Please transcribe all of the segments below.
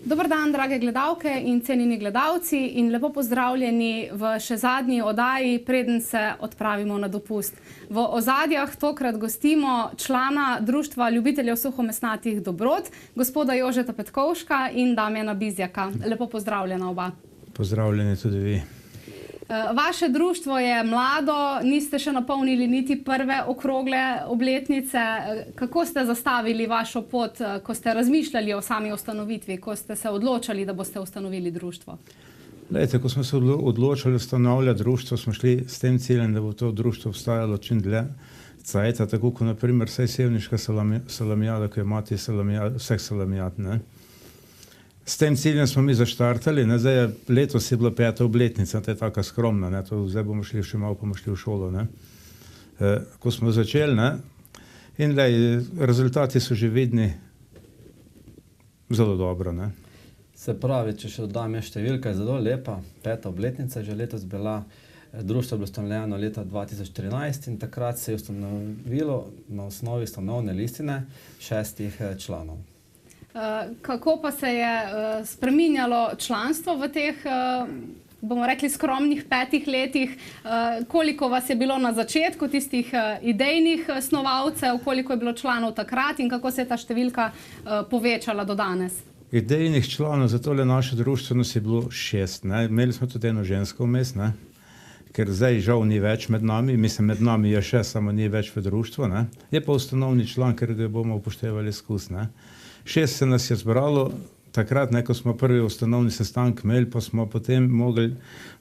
Dober dan, drage gledalke in cenjeni gledalci, in lepo pozdravljeni v še zadnji oddaji, preden se odpravimo na dopust. V ozadjah tokrat gostimo člana Društva ljubiteljev suhomesnatih dobrot, gospoda Jožeta Petkovška in Damjana Bizjaka. Lepo pozdravljena oba. Pozdravljeni tudi vi. Vaše društvo je mlado, niste še napolnili niti prve okrogle obletnice. Kako ste zastavili vašo pot, ko ste razmišljali o sami ustanovitvi, ko ste se odločali, da boste ustanovili društvo? Glejte, ko smo se odločili ustanavljati društvo, smo šli s tem ciljem, da bo to društvo obstajalo čim dlje cajta, tako kot na primer vsaj sevniška salamijada, ki je mati vseh salamijad, ne. S tem ciljem smo mi zaštartali, ne, zdaj letos je bila 5. obletnica, to je taka skromna, ne, to zdaj bomo šli še malo, pa bomo šli v šolo, ne. Ko smo začeli, ne, in rezultati so že vidni zelo dobro, ne. Se pravi, če še dodam, je številka je zelo lepa, 5. obletnica, že letos bila, društvo je bilo ustanovljeno leta 2013 in takrat se je ustanovilo na osnovi ustanovne listine 6 članov. Kako pa se je spreminjalo članstvo v teh, bomo rekli, skromnih 5 letih? Koliko vas je bilo na začetku tistih idejnih snovalcev, koliko je bilo članov takrat in kako se je ta številka povečala do danes? Idejnih članov za tole naše društvo nas je bilo 6, ne. Imeli smo tudi eno žensko vmes, ne, ker zdaj žal ni več med nami, mislim, med nami je še, samo ni več v društvu, ne. Je pa ustanovni član, ker ga bomo upoštevali skozi, ne. 6 se nas je zbralo, takrat, ne, ko smo prvi ustanovni sestanek imeli, pa smo potem mogli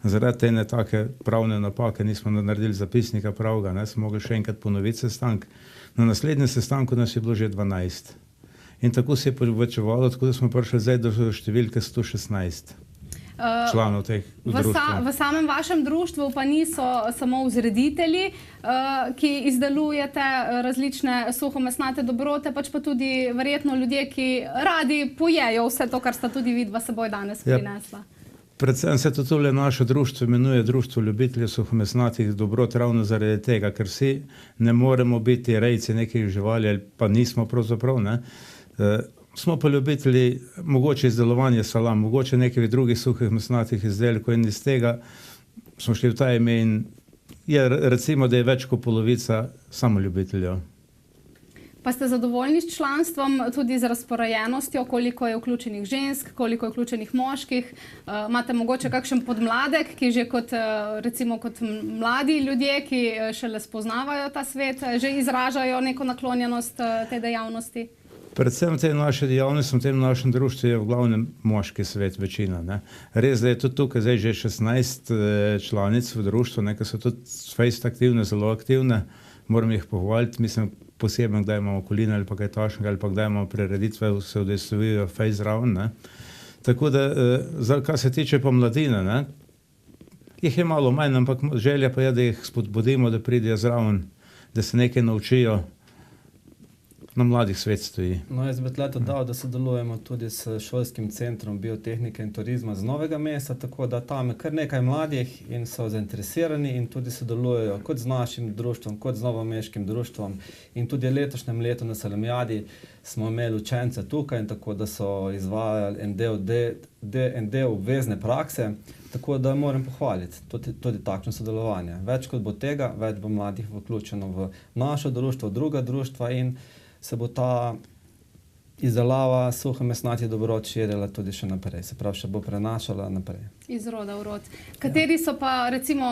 zaradi ene take pravne napake, nismo naredili zapisnika pravega, ne, smo mogli še enkrat ponoviti sestanek. Na naslednjem sestanku nas je bilo že 12. In tako se je povečevalo, tako da smo prišli zdaj do številke 116 članov teh društva. V samem vašem društvu pa niso samo vzreditelji, ki izdelujete različne suhomesnate dobrote, pač pa tudi verjetno ljudje, ki radi pojejo vse to, kar sta tudi vidva seboj danes prinesla. Predvsem se to tole naše društvo imenuje Društvo ljubiteljev suhomesnatih dobrot ravno zaradi tega, ker vsi ne moremo biti rejci nekih živali, ali pa nismo pravzaprav, ne. Smo pa ljubitelji mogoče izdelovanja salam, mogoče nekih drugih suhih mesnatih izdelkov in iz tega smo šli v ta ime in je, recimo, da je več kot polovica samo ljubiteljev. Pa ste zadovoljni s članstvom, tudi z razporejenostjo, koliko je vključenih žensk, koliko je vključenih moških? Imate mogoče kakšen podmladek, ki že kot, recimo kot mladi ljudje, ki šele spoznavajo ta svet, že izražajo neko naklonjenost tej dejavnosti? Predvsem v tej naši dejavnosti, v tem našem društvu je v glavnem moški svet večina, ne. Res, da je tudi tukaj zdaj že 16 članic v društvu, ne, ki so tudi fejst aktivne, zelo aktivne, moram jih pohvaliti, mislim, posebej, kdaj imamo kolina ali pa kaj takšnega, ali pa kdaj imamo prireditve, se udejstvujejo fejst zraven, ne. Tako da, kar se tiče pa mladine, ne, jih je malo manj, ampak želja pa je, da jih spodbudimo, da pridejo zraven, da se nekaj naučijo. Na mladih svet stoji. No, jaz bi tule dodal, da sodelujemo tudi s šolskim centrom biotehnike in turizma z Novega mesta, tako da tam je kar nekaj mladih in so zainteresirani in tudi sodelujejo kot z našim društvom, kot z novomeškim društvom. In tudi letošnjem letu na salamijadi smo imeli učence tukaj in tako, da so izvajali en del obvezne prakse, tako da moram pohvaliti tudi takšno sodelovanje. Več kot bo tega, več bo mladih vključeno v naše društvo, druga društva in se bo ta izdelava suhomesnatih dobrot širila tudi še naprej, se pravi, še bo prenašala naprej. Iz roda v rod. Kateri so pa recimo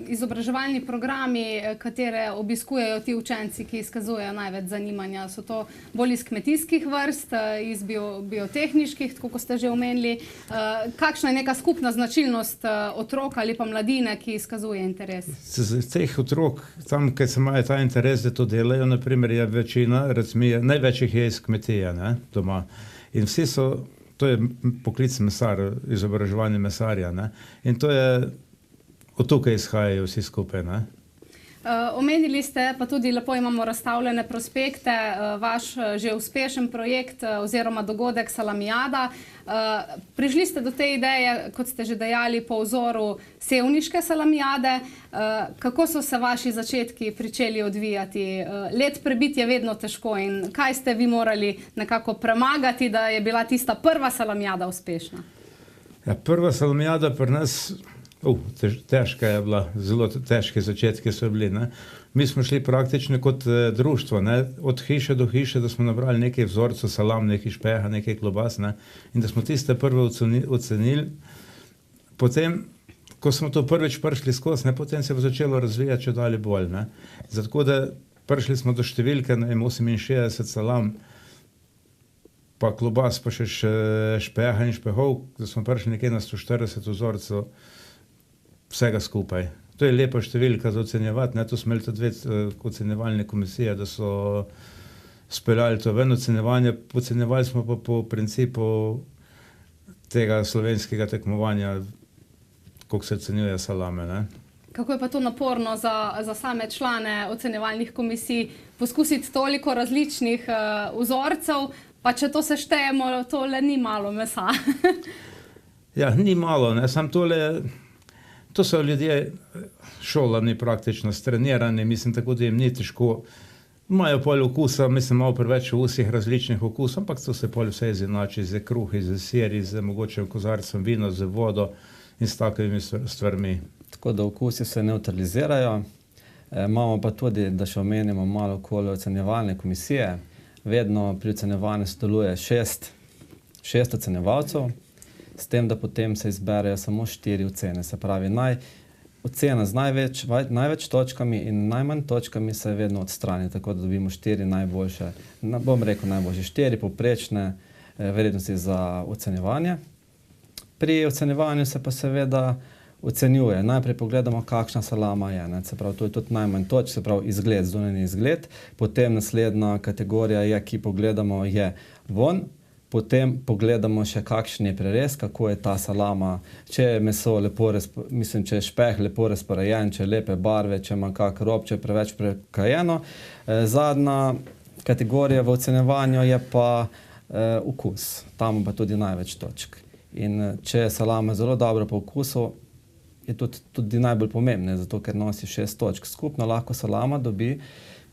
izobraževalni programi, katere obiskujejo ti učenci, ki izkazujejo največ zanimanja? So to bolj iz kmetijskih vrst, iz biotehniških, tako kot ste že omenili? Kakšna je neka skupna značilnost otrok ali pa mladine, ki izkazuje interes? Z teh otrok, tam, kjer se imajo ta interes, da to delajo, naprimer, je večina, največ jih je iz kmetije, ne, doma. In vsi so, to je poklic mesar, izobraževanje mesarja, ne. In to je, od tukaj izhajajo vsi skupaj, ne. Omenili ste, pa tudi lepo imamo razstavljene prospekte, vaš že uspešen projekt oziroma dogodek Salamijada. Prišli ste do te ideje, kot ste že dejali, po vzoru sevniške Salamijade. Kako so se vaši začetki pričeli odvijati? Let prebiti je vedno težko in kaj ste vi morali nekako premagati, da je bila tista prva Salamijada uspešna? Ja, prva Salamijada pri nas, težka je bila, zelo težke začetke so bili. Ne? Mi smo šli praktično kot društvo, ne? Od hiše do hiše, da smo nabrali nekaj vzorcev salam, nekaj špeha, nekaj klobas, ne? In da smo tiste prve ocenili. Potem, ko smo to prvič prišli skozi, ne? Potem se je začelo razvijati če dalje bolj. Ne? Zato, da prišli smo do številke, ne, 68 salam, pa klobas, pa še špeha in špehov, da smo prišli nekaj na 140 vzorcev vsega skupaj. To je lepa številka za ocenjevati, ne? To smo imeli tudi ocenjevalne komisije, da so speljali to ven ocenjevanje. Ocenjevali smo pa po principu tega slovenskega tekmovanja, koliko se ocenjuje salame. Ne? Kako je pa to naporno za same člane ocenjevalnih komisij poskusiti toliko različnih vzorcev, pa če to seštejemo, tole ni malo mesa. Ja, ni malo, ne? Sam to so ljudje šolani praktično, strenirani, mislim, tako da jim ni težko. Imajo pol okusa, mislim, malo preveč v usih različnih okusov, ampak to se pol vse izenači z kruhi, z siri, z mogoče kozarcem vino, z vodo in s takimi stvarmi. Tako da okusi se neutralizirajo. Imamo pa tudi, da še omenimo malo okoli ocenjevalne komisije. Vedno pri ocenjevanju sodeluje šest ocenjevalcev, s tem, da potem se izberejo samo 4 ocene. Se pravi, ocena z največ točkami in najmanj točkami se vedno odstrani, tako da dobimo 4 najboljše, bom rekel najboljše, 4 povprečne vrednosti za ocenjevanje. Pri ocenjevanju se pa seveda ocenjuje. Najprej pogledamo, kakšna salama je. Ne? Se pravi, to je tudi najmanj točk, se pravi izgled, zunanji izgled. Potem naslednja kategorija je, ki pogledamo, je vonj. Potem pogledamo še, kakšen je prerez, kako je ta salama, če je meso lepo, če je špeh lepo razporejen, če je lepe barve, če ima kak rob, če je preveč prekajeno. Zadnja kategorija v ocenjevanju je pa okus. Tam pa tudi največ točk. In če je salama zelo dobro po okusu, je tudi najbolj pomembne, zato ker nosi 6 točk. Skupno lahko salama dobi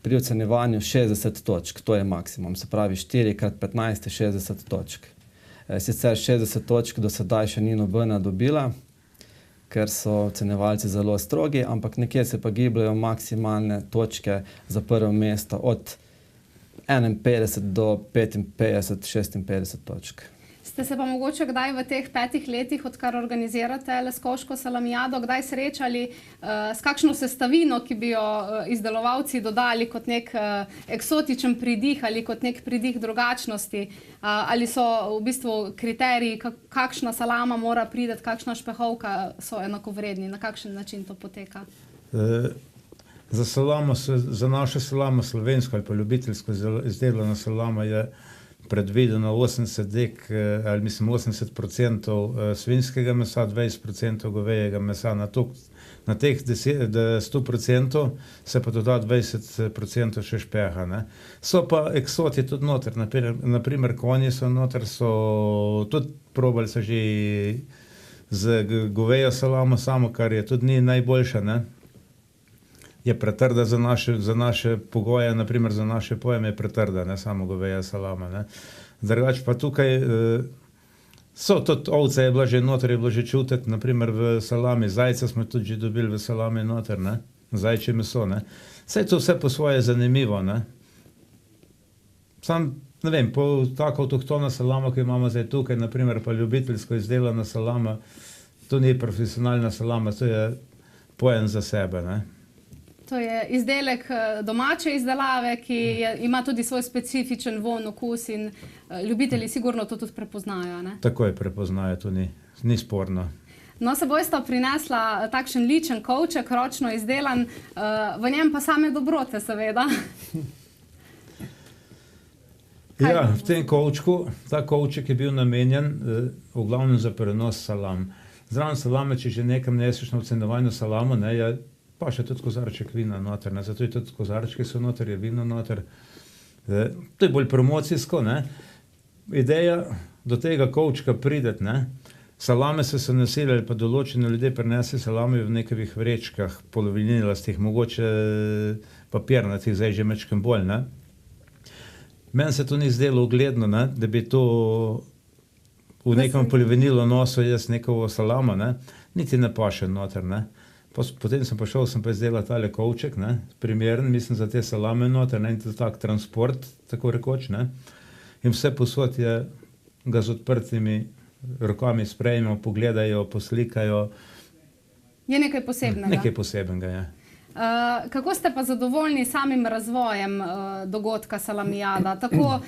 pri ocenjevanju 60 točk, to je maksimum, se pravi 4x15 je 60 točk. Sicer 60 točk do sedaj še ni nobena dobila, ker so ocenjevalci zelo strogi, ampak nekje se pa gibljajo maksimalne točke za prvo mesto od 51 do 55-56 točk. Ste se pa mogoče kdaj v teh 5 letih, odkar organizirate Leskovško Salamijado, kdaj srečali s kakšno sestavino, ki bi jo izdelovalci dodali kot nek eksotičen pridih ali kot nek pridih drugačnosti? Ali so v bistvu kriteriji, kakšna salama mora priti, kakšna špehovka so enakovredni, na kakšen način to poteka? Za našo salamo slovensko ali pa ljubiteljsko izdelana salama je predvideno 80% svinjskega mesa, 20% govejega mesa. Na teh 100% se pa doda 20% še špeha. Ne? So pa eksoti tudi noter, naprimer konji so noter, so tudi probali so že z govejo salamo samo, kar je tudi ni najboljša, ne? Je pretrda za naše pogoje, naprimer za naše pojme je pretrda, ne samo goveja salama. Ne. Drugač pa tukaj so tudi ovce je bila že noter, je bilo že čutiti, naprimer v salami, zajca smo tudi že dobili v salami noter, ne, zajčje meso, ne. Saj to vse po svoje zanimivo, ne. Sam, ne vem, po tako avtohtona salama, ki imamo zdaj tukaj, naprimer pa ljubiteljsko izdelana salama, to ni profesionalna salama, to je pojem za sebe, ne. To je izdelek domače izdelave, ki ima tudi svoj specifičen vonj, okus in ljubitelji sigurno to tudi prepoznajo, ne? Takoj prepoznajo, to ni sporno. No, seboj sta prinesla takšen ličen kovček, ročno izdelan, v njem pa same dobrote, seveda. Ja, v tem kovčku, ta kovček je bil namenjen v glavnem za prenos salam. Zraven salame, če že nekam neseš na ocenjevanju salamo, ne, je pa še tudi kozarček vina noter, ne? Zato je tudi kozarčki so noter, je vino noter. To je bolj promocijsko, ne? Ideja do tega kovčka prideti, ne? Salame so se nosili, pa določeni ljudje prinesli salame v nekavih vrečkah, polovinilastih, mogoče papirnatih, zdaj že mečkem bolj, ne? Meni se to ni zdelo ugledno, ne? Da bi to v nekem polovinilo nosil jaz nekovo salamo, ne? Niti ne paše noter, ne? Potem sem pa šel, sem pa izdelal tale kovček, ne? Primeren, mislim, za te salame noter, ne? In to tak transport, tako rekoč, ne? In vse posod je ga z odprtimi rokami sprejmemo, pogledajo, poslikajo. Je nekaj posebnega. Nekaj posebnega, ja. Kako ste pa zadovoljni samim razvojem dogodka Salamijada? Tako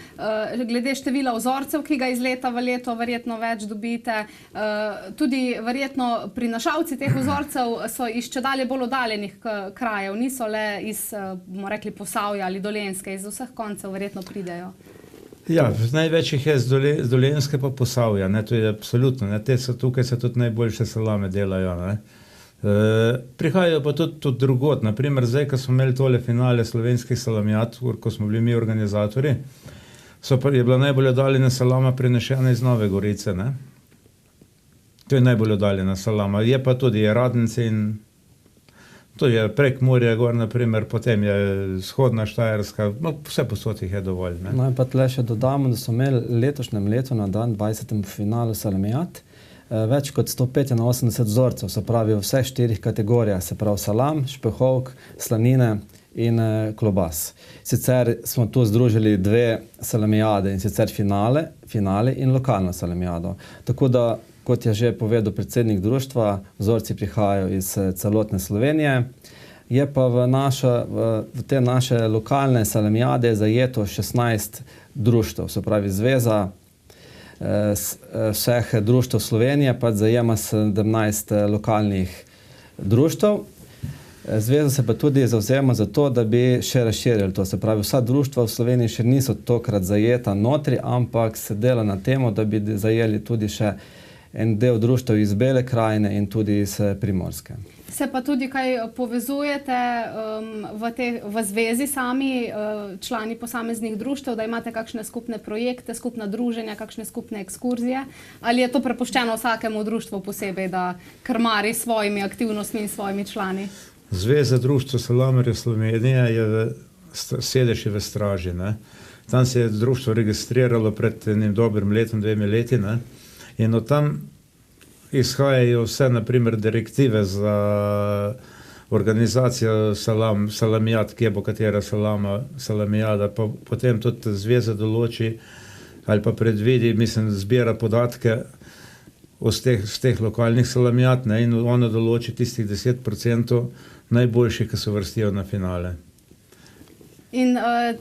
glede števila vzorcev, ki ga iz leta v leto verjetno več dobite, tudi verjetno prinašalci teh vzorcev so iz čedalje bolj oddaljenih krajev, niso le iz, bomo rekli, Posavja ali Dolenjske, iz vseh koncev verjetno pridejo. Ja, največjih je z Dolenjske pa Posavja, ne, to je absolutno, ne, tukaj se tudi najboljše salame delajo, ne. Prihajajo pa tudi drugod, naprimer zdaj, ko smo imeli tole finale slovenskih salamijad, ko smo bili mi organizatorji, je bila najbolj oddaljena salama prinešena iz Nove Gorice, ne. To je najbolj oddaljena salama, je pa tudi Radnice in to je Prekmurje gor, naprimer, potem je vzhodna Štajerska, no, vse posod jih je dovolj, ne. No in pa tle še dodamo, da so imeli letošnjem letu na dan 20. finalu Salamijad več kot 185 vzorcev, se pravi v vseh 4 kategorijah, se pravi salam, špehovk, slanine in klobas. Sicer smo tu združili 2 salamijade, in sicer finale in lokalno salamijado. Tako da, kot je že povedal predsednik društva, vzorci prihajajo iz celotne Slovenije. Je pa v te naše lokalne salamijade zajeto 16 društev, se pravi zveza vseh društev Slovenije, pa zajema 17 lokalnih društev. Zveza se pa tudi zavzema za to, da bi še razširili to. Se pravi, vsa društva v Sloveniji še niso tokrat zajeta notri, ampak se dela na temo, da bi zajeli tudi še en del društev iz Bele krajine in tudi iz Primorske. Se pa tudi kaj povezujete v zvezi sami, člani posameznih društev, da imate kakšne skupne projekte, skupna druženja, kakšne skupne ekskurzije? Ali je to prepuščeno vsakemu društvu posebej, da krmari s svojimi aktivnostmi in svojimi člani? Zveza društva Salamarjev Slovenije je sedež v Straži, ne. Tam se je društvo registriralo pred enim dobrim letom, 2 leti, ne. In od tam izhajajo vse, naprimer, direktive za organizacijo salamijad, kje bo katera salamijada, pa potem tudi zveza določi ali pa predvidi, mislim, zbira podatke z teh lokalnih salamijad, ne, in ona določi tistih 10% najboljših, ki se vrstijo na finale. In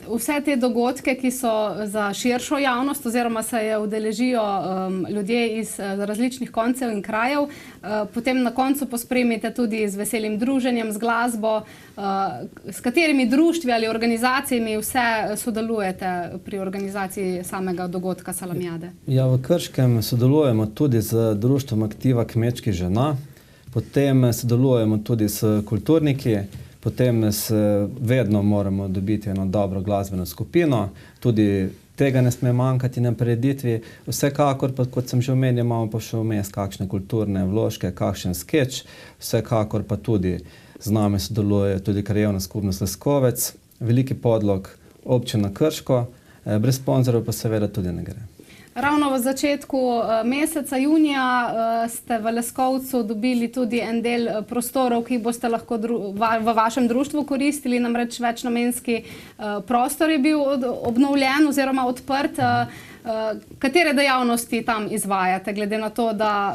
vse te dogodke, ki so za širšo javnost oziroma se je udeležijo ljudje iz različnih koncev in krajev, potem na koncu pospremite tudi z veselim druženjem, z glasbo. S katerimi društvi ali organizacijami vse sodelujete pri organizaciji samega dogodka Salamijade? Ja, v Krškem sodelujemo tudi z društvom Aktiva kmečkih žena, potem sodelujemo tudi s kulturniki, potem vedno moramo dobiti eno dobro glasbeno skupino, tudi tega ne sme manjkati na prireditvi. Vsekakor, pa, kot sem že omenil, imamo pa še vmes kakšne kulturne vložke, kakšen skeč, vsekakor pa tudi z nami sodeluje tudi krajevna skupnost Leskovec, Veliki Podlog, občina Krško, brez sponzorjev pa seveda tudi ne gre. Ravno v začetku meseca junija ste v Leskovcu dobili tudi en del prostorov, ki boste lahko v vašem društvu koristili, namreč večnamenski prostor je bil obnovljen oziroma odprt. Katere dejavnosti tam izvajate, glede na to, da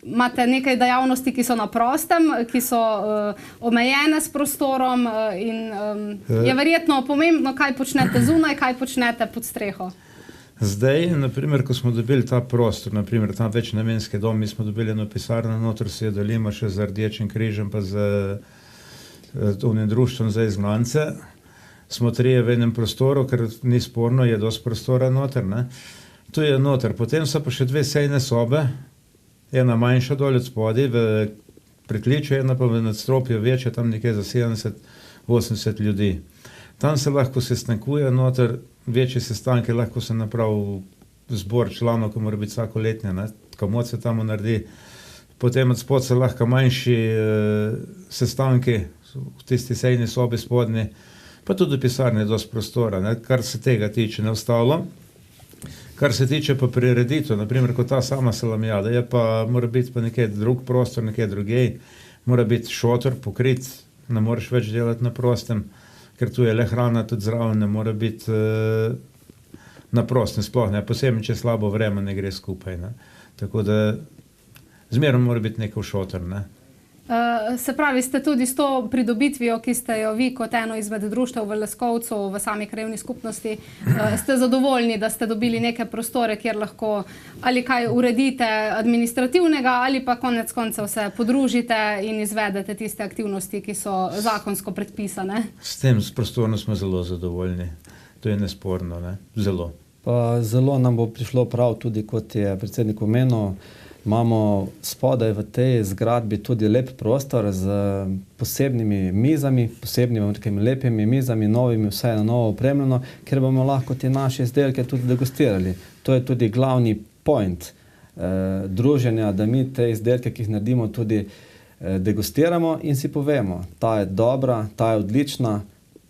imate nekaj dejavnosti, ki so na prostem, ki so omejene s prostorom in je verjetno pomembno, kaj počnete zunaj, kaj počnete pod streho? Zdaj, naprimer, ko smo dobili ta prostor, naprimer, tam večnamenski dom, mi smo dobili eno pisarno, noter se je delimo še z Rdečim križem, pa z onim društvom za izgnance. Smo 3 v enem prostoru, ker ni sporno, je dosti prostora noter, ne. Tu je noter. Potem so pa še 2 sejne sobe, ena manjša dol od spodaj, v pritličje, ena pa v nadstropju večja, tam nekje za 70-80 ljudi. Tam se lahko sestankuje noter, večje sestanke, lahko se napravi zbor članov, ki mora biti vsako letnje, ne, komod se tam naredi. Potem od spod se lahko manjši sestanki v tisti sejni sobi spodnji, pa tudi v pisarni je dosti prostora, ne, kar se tega tiče, ne ostalo. Kar se tiče pa prireditev, naprimer, kot ta sama salamijada, mora biti pa nekaj drug prostor, nekaj drugej, mora biti šotor pokrit, ne moreš več delati na prostem, ker tu je le hrana, tudi zraven ne mora biti na prostem, sploh ne, posebej, če slabo vreme ne gre skupaj, ne. Tako da zmerno mora biti nekaj šotor, ne. Se pravi, ste tudi s to pridobitvijo, ki ste jo vi kot eno izmed društev v Leskovcu, v sami krajevni skupnosti, ste zadovoljni, da ste dobili neke prostore, kjer lahko ali kaj uredite administrativnega, ali pa konec koncev se podružite in izvedete tiste aktivnosti, ki so zakonsko predpisane? S tem prostorom smo zelo zadovoljni. To je nesporno, ne? Zelo. Pa zelo nam bo prišlo prav tudi, kot je predsednik omenil. Imamo spodaj v tej zgradbi tudi lep prostor z posebnimi mizami, posebnimi lepimi mizami, novimi, vse na novo opremljeno, ker bomo lahko te naše izdelke tudi degustirali. To je tudi glavni point druženja, da mi te izdelke, ki jih naredimo, tudi degustiramo in si povemo, ta je dobra, ta je odlična,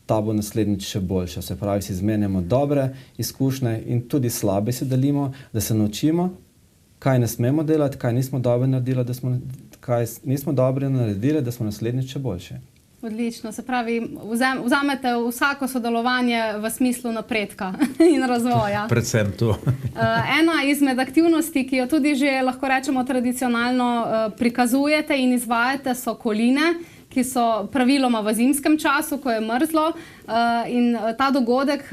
ta bo naslednjič še boljša. Se pravi, si izmenjamo dobre izkušnje in tudi slabe si delimo, da se naučimo, kaj ne smemo delati, kaj nismo dobro naredili, da smo naslednjič še boljši. Odlično, se pravi, vzamete vsako sodelovanje v smislu napredka in razvoja. Predvsem to. Ena izmed aktivnosti, ki jo tudi že lahko rečemo tradicionalno prikazujete in izvajate, so koline, ki so praviloma v zimskem času, ko je mrzlo, in ta dogodek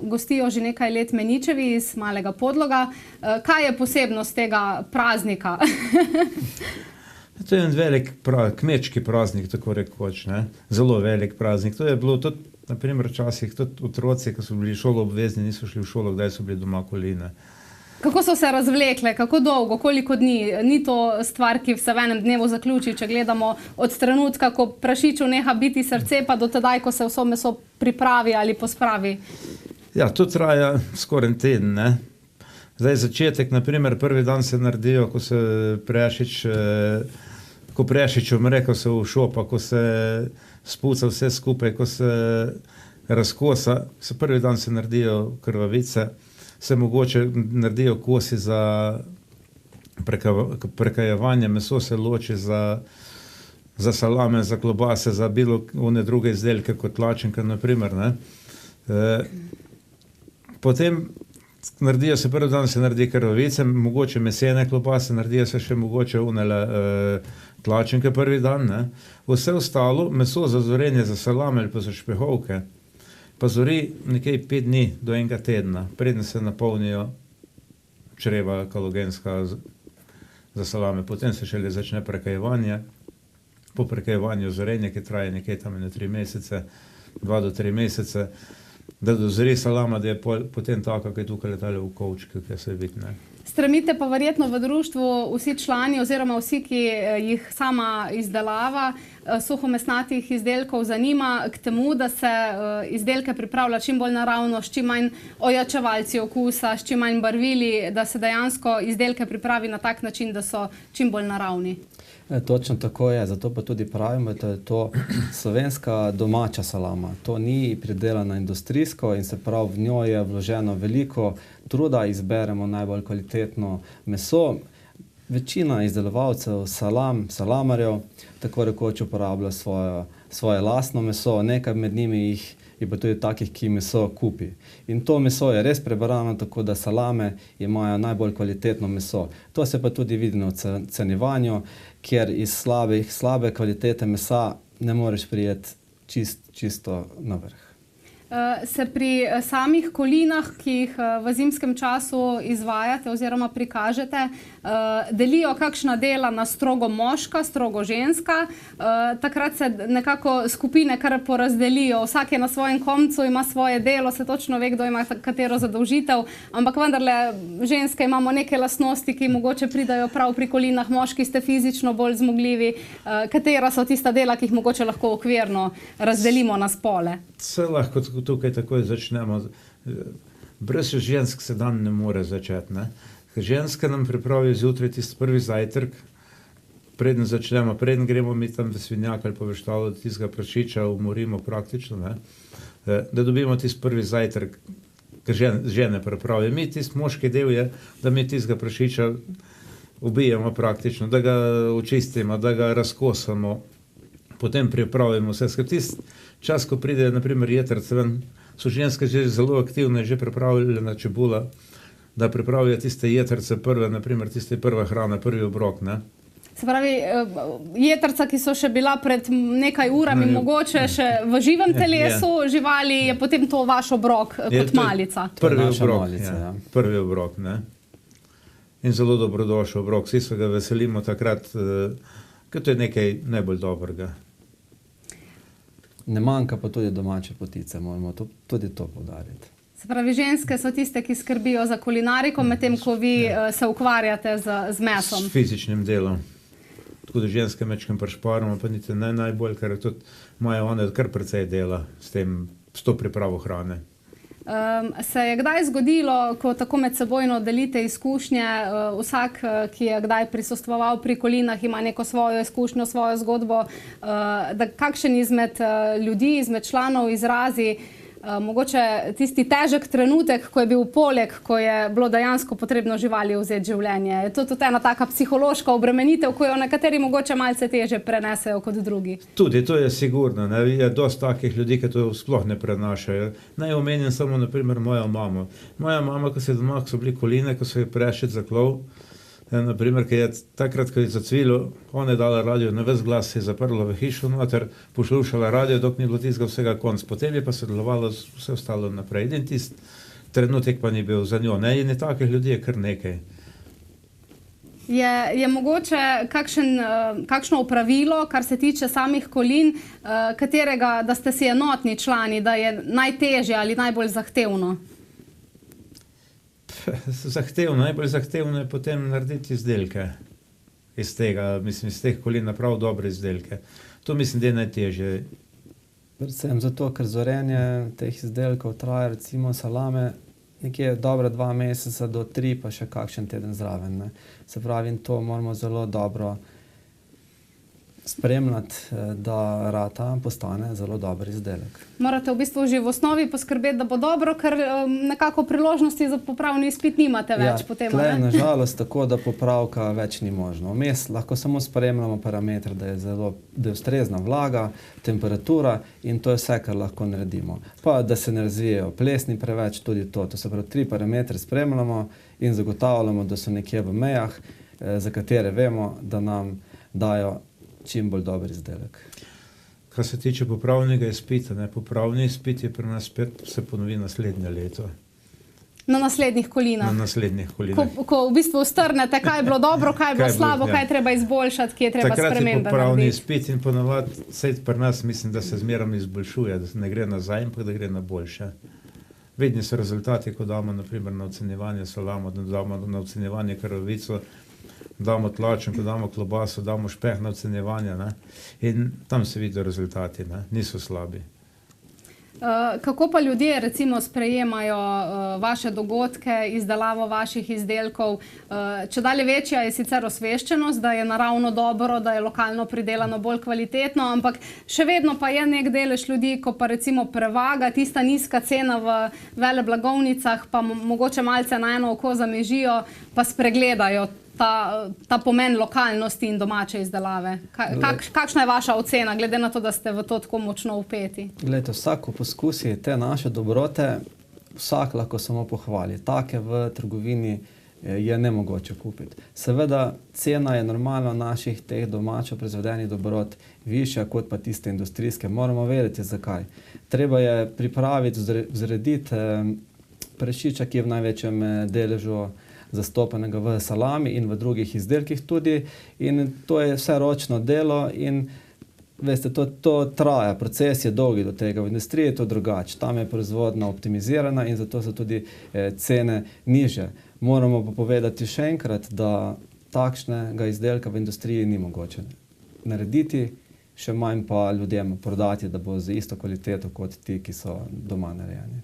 gostijo že nekaj let Meničevi iz Malega Podloga. Kaj je posebnost tega praznika? To je en velik kmečki praznik, tako rekoč, ne? Zelo velik praznik. To je bilo tudi, naprimer, včasih tudi otroci, ki so bili šoloobvezni, niso šli v šolo, kdaj so bili doma koline. Kako so se razvlekle, kako dolgo, koliko dni? Ni to stvar, ki se v enem dnevu zaključi, če gledamo od trenutka, ko prašiču neha biti srce, pa do tedaj, ko se vso meso pripravi ali pospravi? Ja, to traja skoraj en teden, ne. Zdaj začetek, naprimer, prvi dan se naredijo, ko se Prešič umre, ko se všopa, ko se spuca vse skupaj, ko se razkosa, prvi dan se naredijo krvavice, se mogoče naredijo kosi za prekajevanje, meso se loči za salame, za klobase, za bilo one druge izdelke kot tlačenka, naprimer, ne. Potem naredijo se prvi dan, se naredi krvavice, mogoče mesene klobase, naredijo se še mogoče unele tlačenke prvi dan, ne. Vse ostalo, meso za zorenje, za salame ali pa za špehovke, pa zori nekaj 5 dni do enega tedna, preden se napolnijo čreva kalogenska za salame. Potem se šele začne prekajevanje. Po prekajevanju zorenje, ki traje nekaj tam 3 mesece, 2 do 3 mesece, da dozori salama, da je potem tako, ki je tukaj letale v kovčki, ki se vidi, ne. Stremite pa verjetno v društvu vsi člani oziroma vsi, ki jih sama izdelava suhomesnatih izdelkov zanima k temu, da se izdelke pripravlja čim bolj naravno, s čim manj ojačevalci okusa, s čim manj barvili, da se dejansko izdelke pripravi na tak način, da so čim bolj naravni. Točno tako je, zato pa tudi pravimo, da je to slovenska domača salama. To ni pridelana industrijsko in se prav v njo je vloženo veliko truda, izberemo najbolj kvalitetno meso. Večina izdelovalcev salamarjev, tako rekoč uporablja svoje lastno meso, nekaj med njimi je pa tudi takih, ki meso kupi. In to meso je res prebrano, tako da salame imajo najbolj kvalitetno meso. To se pa tudi vidi na ocenjevanju, kjer iz slabe kvalitete mesa ne moreš prijeti čisto na vrh. Se pri samih kolinah, ki jih v zimskem času izvajate oziroma prikažete, delijo kakšna dela na strogo moška, strogo ženska. Takrat se nekako skupine kar porazdelijo, vsak je na svojem koncu, ima svoje delo, se točno ve, kdo ima katero zadolžitev, ampak vendarle ženske imamo neke lastnosti, ki mogoče pridajo prav pri kolinah, moški ste fizično bolj zmogljivi. Katera so tista dela, ki jih mogoče lahko okvirno razdelimo na spole? Se lahko tukaj takoj začnemo. Brez žensk se dan ne more začeti. Ne? Ženske nam pripravijo zjutraj tisti prvi zajtrk, preden začnemo, preden gremo mi tam v svinjak ali pa v štalo, tistega prašiča umorimo praktično, ne? Da dobimo tisti prvi zajtrk, ki žene pripravijo. Mi tisti moški del je, da mi tistega prašiča ubijemo praktično, da ga očistimo, da ga razkosamo, potem pripravimo vse. Tisti čas, ko pride, naprimer, jetrc ven, so ženske že zelo aktivne, že pripravljena čebula, da pripravijo tiste jetrce prve, naprimer, tiste prva hrana, prvi obrok, ne? Se pravi, jetrca, ki so še bila pred nekaj urami, mogoče še v živem telesu živali, je potem to vaš obrok kot malica. Prvi obrok, prvi obrok, ne? In zelo dobrodošel obrok. Vsi se ga veselimo takrat, ker to je nekaj najbolj dobrega. Ne manjka pa tudi domače potice, moramo tudi to poudariti. Se pravi, ženske so tiste, ki skrbijo za kulinariko, medtem ko vi se ukvarjate z mesom. S fizičnim delom. Tako da ženske mečkam prešparamo, pa niti ne najbolj, ker tudi imajo one kar precej dela s to pripravo hrane. Se je kdaj zgodilo, ko tako med sebojno delite izkušnje, vsak, ki je kdaj prisostvoval pri kolinah, ima neko svojo izkušnjo, svojo zgodbo, da kakšen izmed ljudi, izmed članov izrazi mogoče tisti težek trenutek, ko je bil poleg, ko je bilo dejansko potrebno živali vzeti življenje. Je to tudi ena taka psihološka obremenitev, ko jo nekateri mogoče malce teže prenesejo kot drugi? Tudi, to je sigurno. Ne? Je dosti takih ljudi, ki to sploh ne prenašajo. Naj omenim samo, naprimer, mojo mamo. Moja mama, ko so bili koline, ko so je prešet za klov, naprimer, ki je takrat, ko je zacvilo, ona je dala radio na ves glas, se je zaprla v hišo noter, poslušala radio, dok ni bilo tistega vsega konc. Potem je pa sodelovalo vse ostalo naprej. In tisti trenutek pa ni bil za njo. Ne? In takih ljudi je kar nekaj. Je mogoče kakšno opravilo, kar se tiče samih kolin, katerega, da ste si enotni člani, da je najtežje ali najbolj zahtevno? Najbolj zahtevno je potem narediti izdelke iz tega, mislim, iz teh kolin prav dobre izdelke. To mislim, da je najtežje. Predvsem zato, ker zorenje teh izdelkov traja, recimo salame, nekje dobre 2 meseca do 3, pa še kakšen teden zraven. Ne? Se pravi, in to moramo zelo dobro spremljati, da rata postane zelo dober izdelek. Morate v bistvu že v osnovi poskrbeti, da bo dobro, ker nekako priložnosti za popravni izpit nimate več potem. Tle je nažalost tako, da popravka več ni možno. Vmes lahko samo spremljamo parametre, da je ustrezna vlaga, temperatura in to je vse, kar lahko naredimo. Pa da se ne razvijejo plesni preveč, tudi to. To se pravi, 3 parametre spremljamo in zagotavljamo, da so nekje v mejah, za katere vemo, da nam dajo čim bolj dober izdelek. Kar se tiče popravnega izpita, popravni izpit je pri nas spet se ponovi naslednje leto. Na naslednjih kolinah? Na naslednjih kolinah. Ko v bistvu strnete, kaj je bilo dobro, kaj je bilo slabo, kaj je treba izboljšati, kje je treba spremembe narediti. Takrat je popravni izpit in ponovadi, vsaj pri nas mislim, da se zmerom izboljšuje, da ne gre nazaj, ampak da gre na boljše. Vidni so rezultati, ko damo naprimer na ocenjevanje salamo, da damo na ocenjevanje krvavico, damo tlačen, ko damo klobaso, damo špeh na ocenjevanje, ne? In tam se vidijo rezultati, ne? Niso slabi. Kako pa ljudje recimo sprejemajo vaše dogodke, izdelavo vaših izdelkov? Čedalje večja je sicer osveščenost, da je naravno dobro, da je lokalno pridelano bolj kvalitetno, ampak še vedno pa je nek delež ljudi, ko pa recimo prevaga tista nizka cena v veleblagovnicah, pa mogoče malce na eno oko zamežijo, pa spregledajo ta pomen lokalnosti in domače izdelave. Kakšna je vaša ocena, glede na to, da ste v to tako močno vpeti? Glejte, vsak, ko poskusi te naše dobrote, vsak lahko samo pohvali. Take v trgovini je nemogoče kupiti. Seveda, cena je normalno naših teh domačo proizvedenih dobrot višja kot pa tiste industrijske. Moramo vedeti, zakaj. Treba je pripraviti, vzrediti prašiča, ki je v največjem deležu zastopanega v salami in v drugih izdelkih tudi. In to je vse ročno delo in veste, to traja, proces je dolgi do tega. V industriji je to drugače. Tam je proizvodnja optimizirana in zato so tudi cene nižje. Moramo pa povedati še enkrat, da takšnega izdelka v industriji ni mogoče narediti, še manj pa ljudem prodati, da bo z isto kvaliteto kot ti, ki so doma narejeni.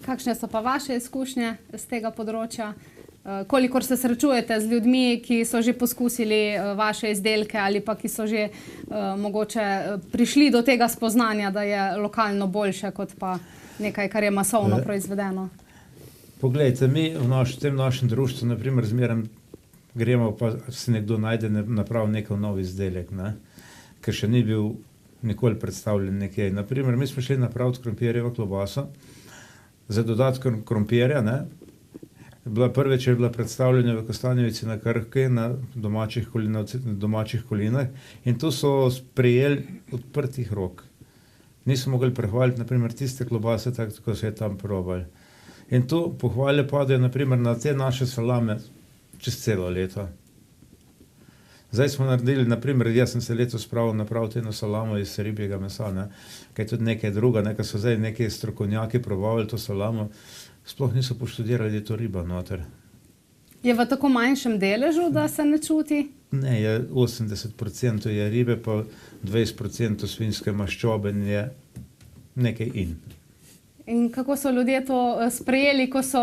Kakšne so pa vaše izkušnje z tega področja? Kolikor se srečujete z ljudmi, ki so že poskusili vaše izdelke ali pa ki so že mogoče prišli do tega spoznanja, da je lokalno boljše kot pa nekaj, kar je masovno proizvedeno? Poglejte, mi v tem našem društvu, naprimer, zmeraj gremo, pa se nekdo najde napravi nekaj nov izdelek, ne? Ker še ni bil nikoli predstavljen nekje. Naprimer, mi smo šli napraviti krompirjevo klobaso za dodatkom krompirja, ne? Prvič je bila predstavljena v Kostanjevici na Krki na domačih kolinah in tu so sprejeli odprtih rok. Niso mogli prehvaliti, naprimer, tiste klobase, tako kot so je tam probali. In tu pohvale padajo, naprimer, na te naše salame čez celo leto. Zdaj smo naredili, naprimer, jaz sem se letos spravil napraviti eno salamo iz ribjega mesa, ne? Kaj tudi nekaj druga, ker so zdaj neki strokovnjaki probavili to salamo, sploh niso poštudirali, da je to riba noter. Je v tako manjšem deležu, da se ne čuti? Ne, 80% je ribe, pa 20% svinjske maščobe in je nekaj in. In kako so ljudje to sprejeli, ko so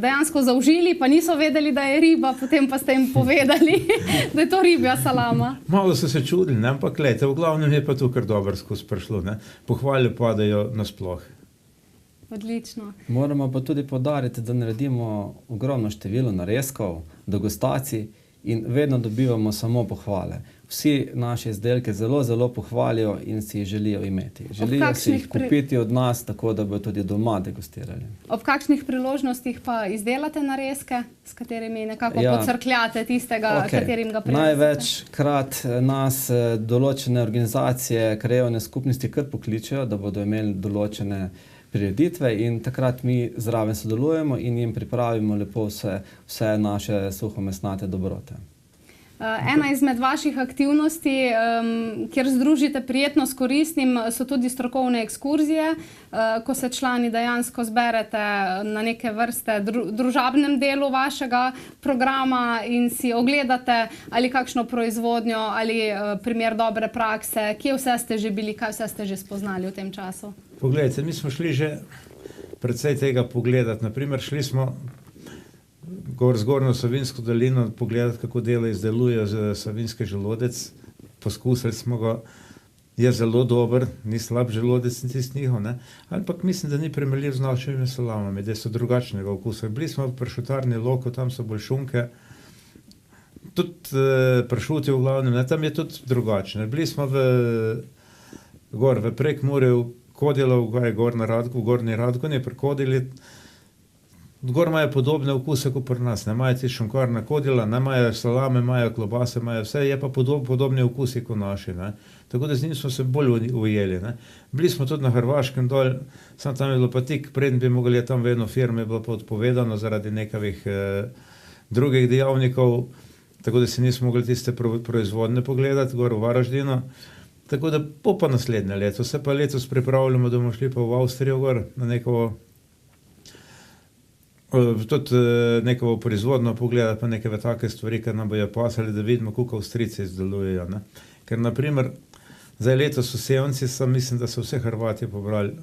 dejansko zaužili, pa niso vedeli, da je riba, potem pa ste jim povedali, da je to ribja salama? Malo so se čudili, ne? Ampak glejte, v glavnem je pa to kar dobro skozi prišlo, ne? Pohvale padajo nasploh. Odlično. Moramo pa tudi poudariti, da naredimo ogromno število narezkov, degustacij in vedno dobivamo samo pohvale. Vsi naše izdelke zelo, zelo pohvalijo in si jih želijo imeti. Želijo si jih kupiti od nas, tako da bodo tudi doma degustirali. Ob kakšnih priložnostih pa izdelate narezke, s katerimi nekako podcrkljate tistega, katerim ga prinesete? Največkrat nas določene organizacije, krajevne skupnosti kar pokličejo, da bodo imeli določene prireditve in takrat mi zraven sodelujemo in jim pripravimo lepo vse naše suhomesnate dobrote. Ena izmed vaših aktivnosti, kjer združite prijetno s koristnim, so tudi strokovne ekskurzije, ko se člani dejansko zberete na neke vrste družabnem delu vašega programa in si ogledate ali kakšno proizvodnjo ali primer dobre prakse. Kje vse ste že bili, kaj vse ste že spoznali v tem času? Poglejte, mi smo šli že precej tega pogledati. Naprimer, šli smo gor Zgornjo Savinjsko dolino pogledati, kako delo izdelujejo za savinjski želodec. Poskusili smo ga, je zelo dober, ni slab želodec in tisti njihov, ne? Ampak mislim, da ni primerljiv z našimi salamami, da so drugačnega okusa. Bili smo v pršutarni Loko, tam so bolj šunke, tudi pršuti v glavnem, ne? Tam je tudi drugačne. Bili smo gor v Prekmurju, Kodjelov, v Gornji Radgoni, prekodili. Gor imajo podobne okuse kot pri nas, ne imajo ti šunkarna kodila, ne imajo salame, imajo klobase, imajo vse, je pa podobni okusi kot naši, ne. Tako da z njim smo se bolj ujeli, ne. Bili smo tudi na Hrvaškem dol, samo tam je bilo pa tik, preden bi mogli tam v eno firmo, je bilo pa odpovedano zaradi nekavih drugih dejavnikov, tako da si nismo mogli tiste proizvodne pogledati, gor v Varaždinu. Tako da bo pa naslednje leto, se pa letos pripravljamo, da bomo šli pa v Avstrijo gor, na tudi neko proizvodno pogledati, pa neke take stvari, ker nam bojo pasali, da vidimo, kako Avstrijci izdelujejo, ne. Ker, naprimer, zdaj letos v Sevnici mislim, da so vse Hrvati pobrali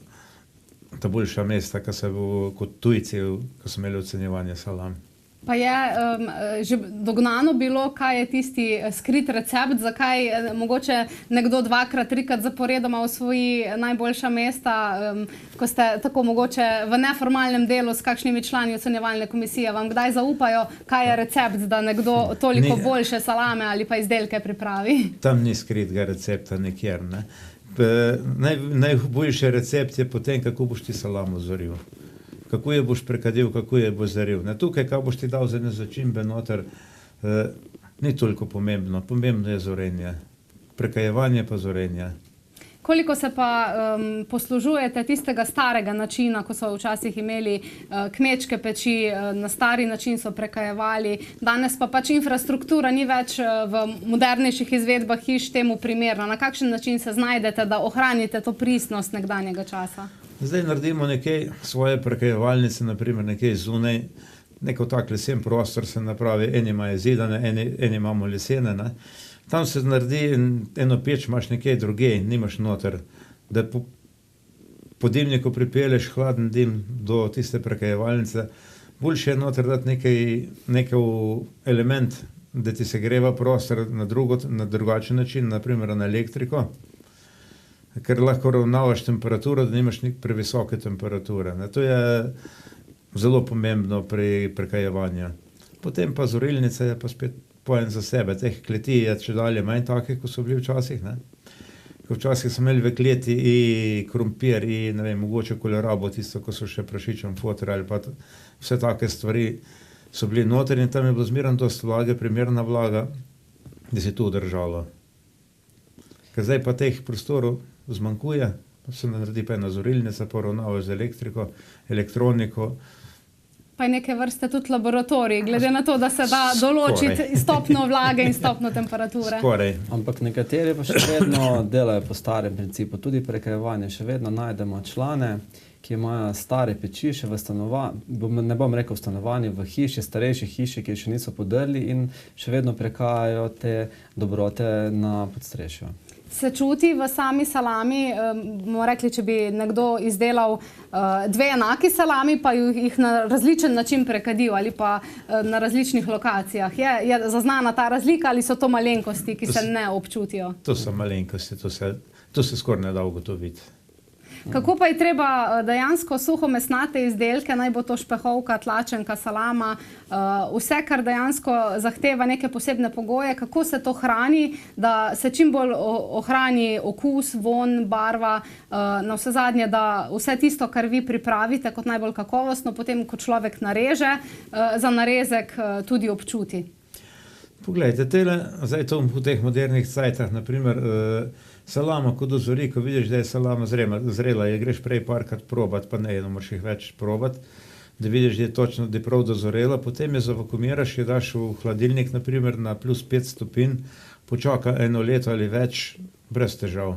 ta boljša mesta, kot tujci, ko so imeli ocenjevanje salam. Pa je že dognano bilo, kaj je tisti skrit recept, zakaj mogoče nekdo 2-krat, 3-krat zaporedoma osvoji najboljša mesta, ko ste tako mogoče v neformalnem delu s kakšnimi člani ocenjevalne komisije, vam kdaj zaupajo, kaj je recept, da nekdo toliko boljše salame ali pa izdelke pripravi? Tam ni skritega recepta nikjer, ne. Najboljši recept je potem, kako boš ti salamo zoril. kako je boš prekadil, kako je boš zaril. Ne, tukaj, kaj boš ti dal za ene začimbe noter, ni toliko pomembno. Pomembno je zorenje. Prekajevanje pa zorenje. Koliko se pa poslužujete tistega starega načina, ko so včasih imeli kmečke peči, na stari način so prekajevali, danes pa pač infrastruktura ni več v modernejših izvedbah hiš temu primerna. Na kakšen način se znajdete, da ohranite to pristnost nekdanjega časa? Zdaj naredimo nekaj svoje prekajevalnice, naprimer nekaj zunaj, neko tak lesen prostor se napravi, eni imajo zidane, eni imamo lesene, ne. Tam se naredi eno peč, imaš nekaj druge, nimaš noter, da po dimniku pripeleš hladen dim do tiste prekajevalnice. Boljše je noter dati nekaj element, da ti se greva prostor na drugačen način, naprimer na elektriko, ker lahko ravnavaš temperaturo, da nimaš previsoke temperature. Ne. To je zelo pomembno pri prekajevanju. Potem pa zorilnica je pa spet pojem za sebe. Teh kleti je če dalje manj takih, kot so bili včasih. Ne. Včasih smo imeli v kleti in krompir in ne vem, mogoče kolerabo, tisto, ko so še prašičem foter ali pa vse take stvari so bili noter in tam je bilo zmeraj dosti vlage, primerna vlaga, da se to držalo. Ker zdaj pa teh prostorov zmanjkuje, se naredi pa ena zorilnica, poravnavaš z elektriko, elektroniko. Pa je neke vrste tudi laboratorij, glede na to, da se da določiti stopno vlage in stopno temperature. Skoraj. Ampak nekateri pa še vedno delajo po starem principu, tudi prekajevanje. Še vedno najdemo člane, ki imajo stare peči še v stanovanju, ne bom rekel v stanovanju, v hiši, starejši hiši, ki še niso podrli in še vedno prekajajo te dobrote na podstrešju. Se čuti v sami salami, bomo rekli, če bi nekdo izdelal dve enaki salami, pa jih na različen način prekadil ali pa na različnih lokacijah. Je zaznana ta razlika ali so to malenkosti, ki se ne občutijo? To so malenkosti, to se skoraj ne da ugotoviti. Kako pa je treba dejansko suhomesnate izdelke, naj bo to špehovka, tlačenka, salama, vse, kar dejansko zahteva neke posebne pogoje, kako se to hrani, da se čim bolj ohrani okus, von, barva, navsezadnje, da vse tisto, kar vi pripravite kot najbolj kakovostno, potem, ko človek nareže, za narezek tudi občuti? Poglejte, zdaj to v teh modernih cajtah, naprimer, salama, ko dozori, ko vidiš, da je salama zrela, je greš prej parkrat probat, pa ne, moraš jih več probat, da vidiš, da je točno, da je prav dozorela, potem je zavakumiraš, je daš v hladilnik, naprimer, na plus 5 stopinj, počaka 1 leto ali več, brez težav.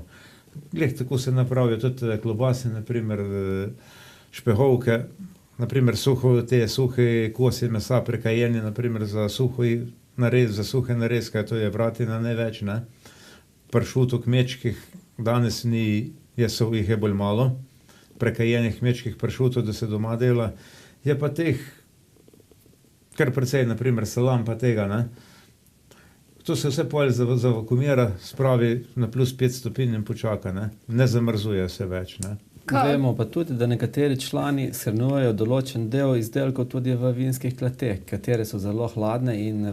Glej, tako se napravijo tudi klobase, naprimer, špehovke, naprimer, te suhe kosi mesa prekajeni, naprimer, za suhe narezke, to je vratina največ, ne. Pršutov kmečkih danes ni, jih je bolj malo, prekajenih kmečkih pršutov, da se doma dela. Je pa teh kar precej, naprimer salam pa tega, ne. To se vse pol zavakumira, spravi na plus 5 stopinj in počaka, ne zamrzuje se več, ne. Vemo pa tudi, da nekateri člani shranjujejo določen del izdelkov tudi v vinskih kleteh, katere so zelo hladne in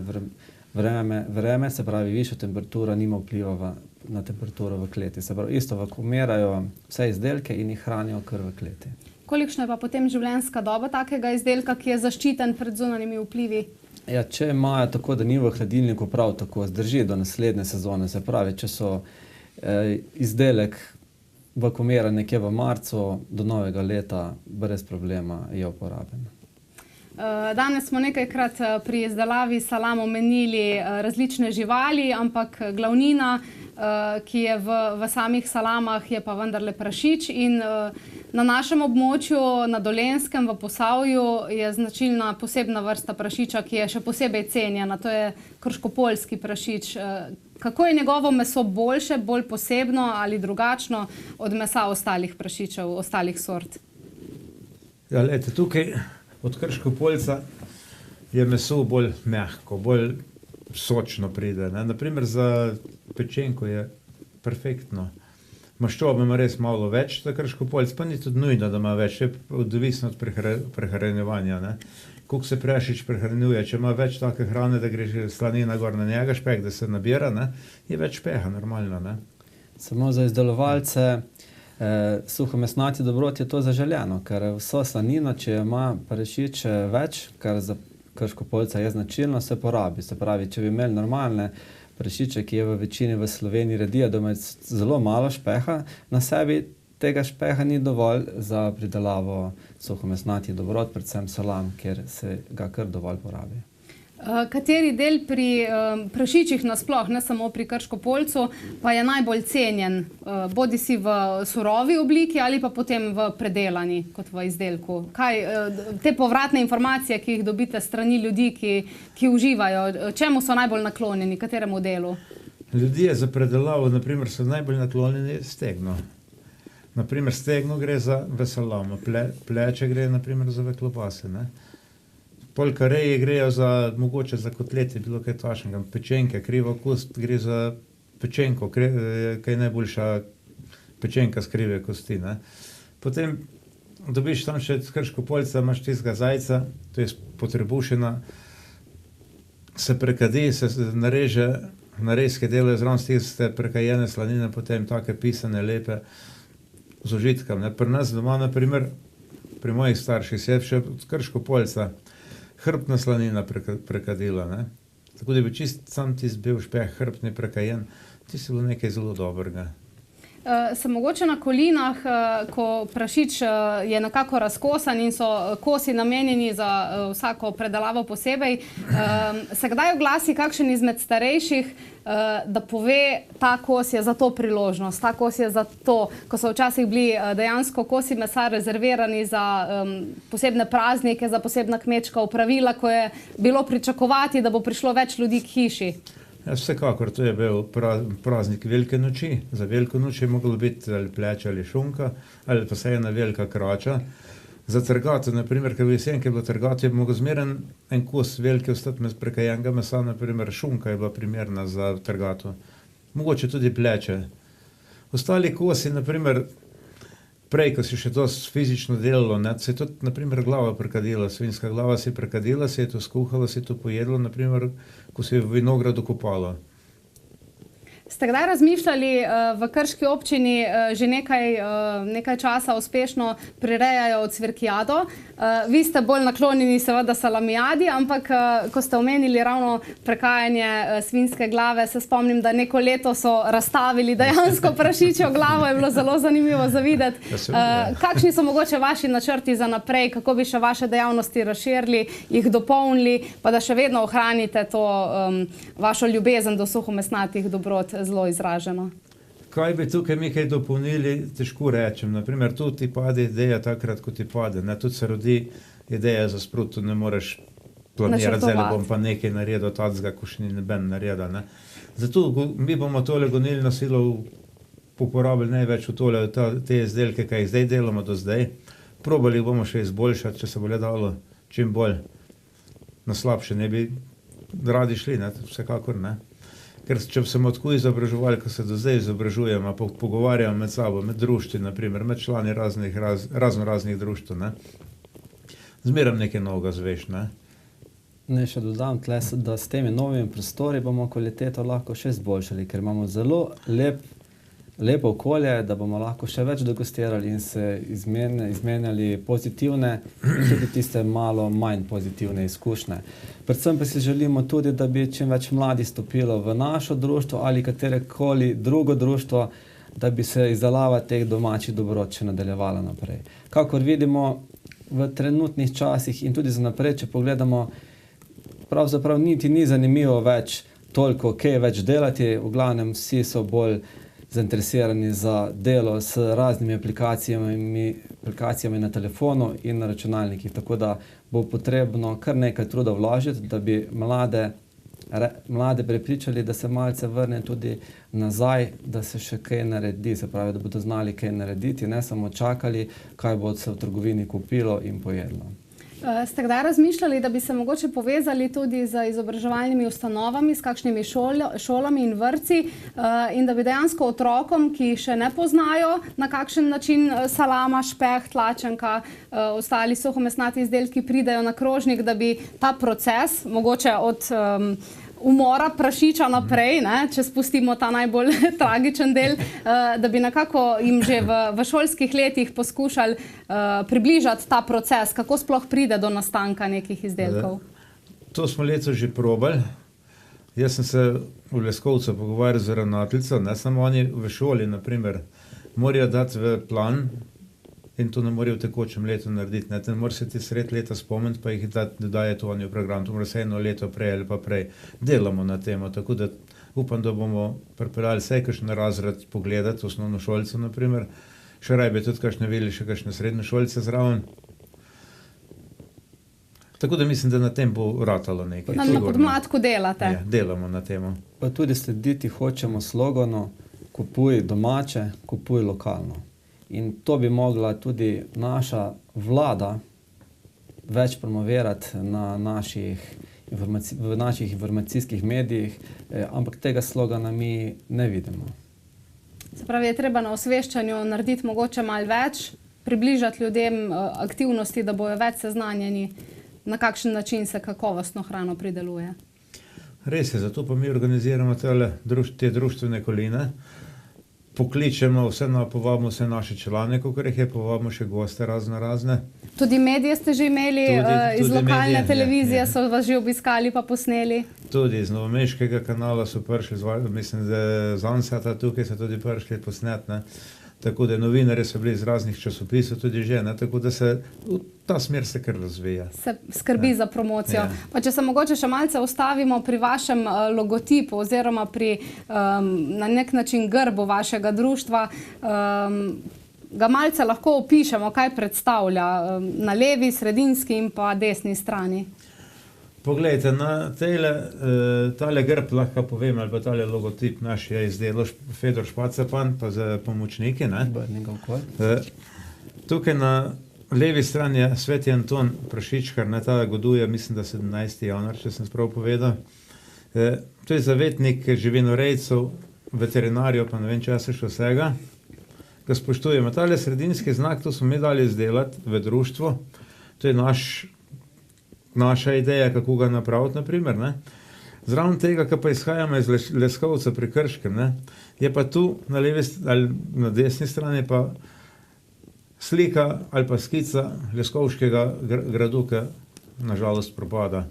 vreme, se pravi, višja temperatura nima vpliva na temperaturo v kleti. Se pravi, isto vakuumirajo vse izdelke in jih hranijo kar v kleti. Kolikšna je pa potem življenjska doba takega izdelka, ki je zaščiten pred zunanjimi vplivi? Ja, če imajo tako, da ni v hladilniku, prav tako zdrži do naslednje sezone. Se pravi, če so izdelek vakuumiran nekje v marcu, do novega leta brez problema je uporaben. Danes smo nekajkrat pri izdelavi salam omenili različne živali, ampak glavnina, ki je v samih salamah, je pa vendarle prašič in na našem območju, na Dolenjskem, v Posavju, je značilna posebna vrsta prašiča, ki je še posebej cenjena, to je krškopoljski prašič. Kako je njegovo meso boljše, bolj posebno ali drugačno od mesa ostalih prašičev, ostalih sort? Ja, lejte, tukaj od krškopoljca je meso bolj mehko, bolj sočno pride, ne. Naprimer za pečenko je perfektno. Maščobe ima res malo več, za krškopoljc, pa ni tudi nujno, da ima več, je odvisno od prehranjevanja, ne. Koliko se prašič prehranjuje, če ima več take hrane, da gre slanina gor na njega, špek, da se nabira, ne, je več špeha, normalno, ne. Samo za izdelovalce suhomesnati dobrot je to zaželjeno, ker vso slanino, če jo ima prašič več, kar za Krško-Poljca je značilno, se porabi. Se pravi, če bi imeli normalne prašiče, ki je v večini v Sloveniji redijo, da imajo zelo malo špeha na sebi, tega špeha ni dovolj za pridelavo suhomesnatih dobrot, predvsem salam, kjer se ga kar dovolj porabi. Kateri del pri prašičih nasploh, ne samo pri Krško-Poljcu, pa je najbolj cenjen, bodi si v surovi obliki ali pa potem v predelani kot v izdelku? Kaj te povratne informacije, ki jih dobite strani ljudi, ki uživajo, čemu so najbolj naklonjeni, kateremu delu? Ljudje za predelavo, naprimer, so najbolj naklonjeni stegno. Naprimer, stegno gre za veselamo, pleče gre naprimer za klobase, ne? Polkareji grejo mogoče za kotlete, bilo kaj tašnega, pečenke, kriva kost gre za pečenko, kaj je najboljša pečenka s krive kosti, ne? Potem dobiš tam še Krško-Poljca, imaš tistega zajca, to je potrebušena, se prekadi, se nareže, narezke delajo zraven tiste prekajene slanine, potem take pisane, lepe, z užitkam, ne? Pri nas doma, naprimer, pri mojih starših se je še od Krško-Poljca hrbtna slanina prekadila, ne? Tako da bi čist sam tisti bil špeh hrbtni prekajen, tisti je bilo nekaj zelo dobrega. Se mogoče na kolinah, ko prašič je nekako razkosan in so kosi namenjeni za vsako predelavo posebej, se kdaj oglasi kakšen izmed starejših, da pove, ta kos je za to priložnost, ta kos je za to, ko so včasih bili dejansko kosi mesa rezervirani za posebne praznike, za posebna kmečka opravila, ko je bilo pričakovati, da bo prišlo več ljudi k hiši. Ja, vsekakor, to je bil praznik Velike noči. Za Veliko noč je moglo biti ali pleče ali šunka, ali pa se ena velika krača. Za trgato, naprimer, ker v jesenki je bilo trgato, je mogel zmeren en kos velike ostati prekajenega mesa, naprimer šunka je bila primerna za trgato. Mogoče tudi pleče. Ostali kosi, naprimer, prej, ko si še dosti fizično delalo, ne, se je tudi, naprimer, glava prekadila, svinjska glava si prekadila, se je to skuhala, se je to pojedlo, naprimer, ko se je v vinogradu kopalo. Ste kdaj razmišljali v Krški občini že nekaj časa uspešno prirejajo cvirkijado? Vi ste bolj naklonjeni seveda salamijadi, ampak ko ste omenili ravno prekajanje svinjske glave, se spomnim, da neko leto so razstavili dejansko prašičjo glavo, je bilo zelo zanimivo za videti. Kakšni so mogoče vaši načrti za naprej, kako bi še vaše dejavnosti razširili, jih dopolnili, pa da še vedno ohranite to vašo ljubezen do suhomesnatih dobrot zelo izraženo? Kaj bi tukaj mi kaj dopolnili, težko rečem. Naprimer, tu ti pade ideja takrat, ko ti pade. Ne? Tudi se rodi ideja za sprut, tu ne moreš planirati, zdaj bom pa nekaj naredil, tacga, ko še ni noben naredil. Ne? Zato mi bomo tole gonilno silo uporabili največ v tole, te izdelke, kaj zdaj delamo do zdaj. Probali bomo še izboljšati, če se bo le dalo čim bolj na slabše. Ne bi radi šli, ne? Vsekakor ne. Ker če sem tako izobraževal, ko se do zdaj izobražujemo, pogovarjamo med sabo, med društvi, naprimer, med člani raznih društv, ne? Zmeram nekaj novega zveš, ne? Ne, še dodam tle, da s temi novimi prostori bomo kvaliteto lahko še izboljšali, ker imamo zelo lepo okolje, da bomo lahko še več degustirali in se izmenjali pozitivne in tudi tiste malo manj pozitivne izkušnje. Predvsem pa si želimo tudi, da bi čim več mladih stopilo v našo društvo ali katerekoli drugo društvo, da bi se izdelava teh domačih dobrot še nadaljevala naprej. Kakor vidimo v trenutnih časih in tudi za naprej, če pogledamo, pravzaprav niti ni zanimivo več toliko, kaj več delati, v glavnem vsi so bolj zainteresirani za delo s raznimi aplikacijami na telefonu in na računalnikih, tako da bo potrebno kar nekaj truda vložiti, da bi mlade prepričali, da se malce vrne tudi nazaj, da se še kaj naredi, se pravi, da bodo znali kaj narediti, ne samo čakali, kaj bo se v trgovini kupilo in pojedlo. Ste kdaj razmišljali, da bi se mogoče povezali tudi z izobraževalnimi ustanovami, s kakšnimi šolami in vrtci in da bi dejansko otrokom, ki še ne poznajo, na kakšen način salama, špeh, tlačenka, ostali suhomesnati izdelki pridejo na krožnik, da bi ta proces, mogoče umora prašiča naprej, ne, če spustimo ta najbolj tragičen del, da bi nekako jim že v šolskih letih poskušali približati ta proces, kako sploh pride do nastanka nekih izdelkov? To smo letos že probali. Jaz sem se v Leskovcu pogovarjal z ravnateljico, ne samo oni v šoli, naprimer, morajo dati v plan in to ne morajo v tekočem letu narediti. Ne morajo se ti sred leta spomniti, pa jih dodaje to oni v program. To mora se eno leto prej ali pa prej. Delamo na temo, tako da upam, da bomo pripeljali vsaj kakšen razred pogledati, osnovno šolce, naprimer. Še raje bi tudi kakšne videli, še kakšne srednje šolce zraven. Tako da mislim, da na tem bo ratalo nekaj. Na podmladku delate. Ja, delamo na temo. Pa tudi slediti hočemo sloganu kupuj domače, kupuj lokalno. In to bi mogla tudi naša vlada več promovirati na v naših informacijskih medijih, ampak tega slogana mi ne vidimo. Se pravi, je treba na osveščanju narediti mogoče malo več, približati ljudem aktivnosti, da bojo več seznanjeni, na kakšen način se kakovostno hrano prideluje. Res je, zato pa mi organiziramo te društvene koline, pokličemo povabimo vse naše člane, kakor jih je, povabimo še goste razne. Tudi medije ste že imeli, iz lokalne televizije so vas že obiskali pa posneli? Tudi iz novomeškega kanala so prišli, mislim, da z Ansata tukaj so tudi prišli posnet, ne. Tako da novinarji so bili iz raznih časopisov tudi že, ne, tako da se v ta smer se kar razvija. Se skrbi za promocijo. Pa če se mogoče še malce ustavimo pri vašem logotipu oziroma pri na nek način grbu vašega društva, ga malce lahko opišemo, kaj predstavlja na levi, sredinski in pa desni strani. Poglejte, na tale grb lahko povem, ali pa tale logotip naš je izdelal Fedor Špacepan, pa za pomočniki. Tukaj na levi strani je Sveti Anton Prašičkar, ta goduje, mislim, da 17. januar, če sem prav povedal. To je zavetnik živinorejcev, veterinarjev, pa ne vem česa še vsega. Ga spoštujemo. Tale sredinski znak, to smo mi dali izdelati v društvu. To je naša ideja, kako ga napraviti, naprimer. Zraven tega, ki pa izhajamo iz Leskovca pri Krškem, je pa tu na levi ali na desni strani pa slika ali pa skica Leskovškega gradu, ki nažalost propada.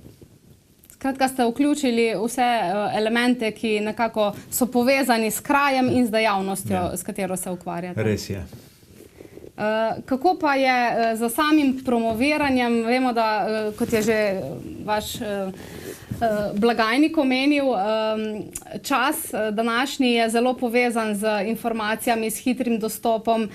Skratka, ste vključili vse elemente, ki nekako so povezani s krajem in z dejavnostjo, s katero se ukvarjate. Res je. Kako pa je za samim promoviranjem? Vemo, da, kot je že vaš blagajnik omenil, čas današnji je zelo povezan z informacijami, s hitrim dostopom.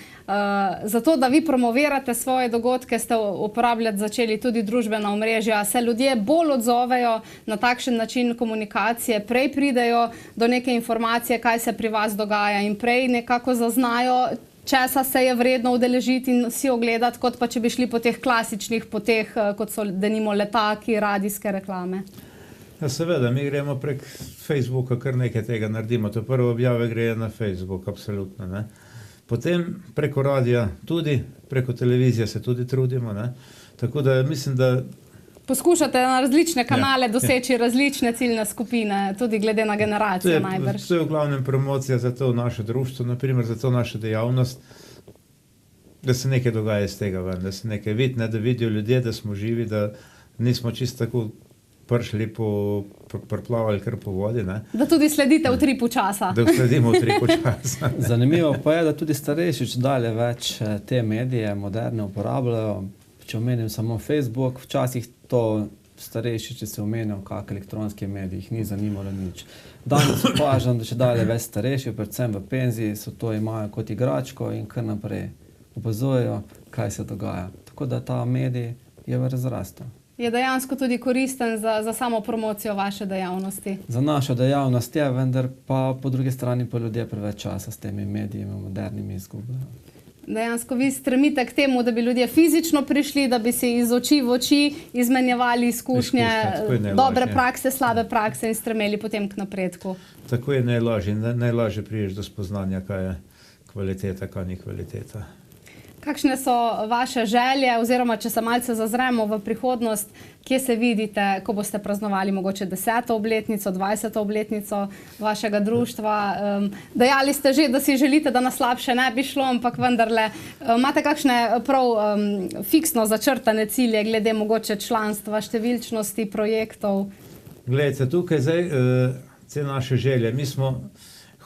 Zato, da vi promovirate svoje dogodke, ste uporabljati začeli tudi družbena omrežja. Se ljudje bolj odzovejo na takšen način komunikacije, prej pridejo do neke informacije, kaj se pri vas dogaja in prej nekako zaznajo, česa se je vredno udeležiti in si ogledati, kot pa če bi šli po teh klasičnih poteh, kot so denimo letaki, radijske reklame. Ja, seveda, mi gremo prek Facebooka, kar nekaj tega naredimo. To prvo objave gre na Facebook, absolutno. Ne. Potem preko radija tudi, preko televizije se tudi trudimo. Ne. Tako da mislim, da poskušate na različne kanale doseči različne ciljne skupine, tudi glede na generacijo najbrž. To je v glavnem promocija za to naše društvo, naprimer za to našo dejavnost, da se nekaj dogaja iz tega ven, da se nekaj vidi, da vidijo ljudje, da smo živi, da nismo čisto tako prišli preplavali kar po vodi. Ne. Da tudi sledite v tripu časa. Da sledimo v tripu časa. Zanimivo pa je, da tudi starejši dalje več te medije moderne uporabljajo. Če omenim samo Facebook, včasih to starejši, če se omenil, kak elektronski medij, jih ni zanimalo nič. Danes opažam, da če dalje več starejši, predvsem v penziji, so to imajo kot igračko in kar naprej opazujejo, kaj se dogaja. Tako da ta medij je v razrastu. Je dejansko tudi koristen za samo promocijo vaše dejavnosti? Za našo dejavnost je, vendar pa po drugi strani pa ljudje preveč časa s temi medijimi modernimi izgubljajo. Dejansko vi stremite k temu, da bi ljudje fizično prišli, da bi si iz oči v oči izmenjevali izkušnje, dobre prakse, slabe prakse in stremeli potem k napredku. Tako je najlažje. Najlažje priješ do spoznanja, kaj je kvaliteta, kaj ni kvaliteta. Kakšne so vaše želje, oziroma če se malce zazremo v prihodnost, kje se vidite, ko boste praznovali mogoče 10. obletnico, 20. obletnico vašega društva? Dejali ste že, da si želite, da na slabše ne bi šlo, ampak vendarle, imate kakšne prav fiksno začrtane cilje glede mogoče članstva, številčnosti projektov? Glejte, tukaj zdaj te naše želje, mi smo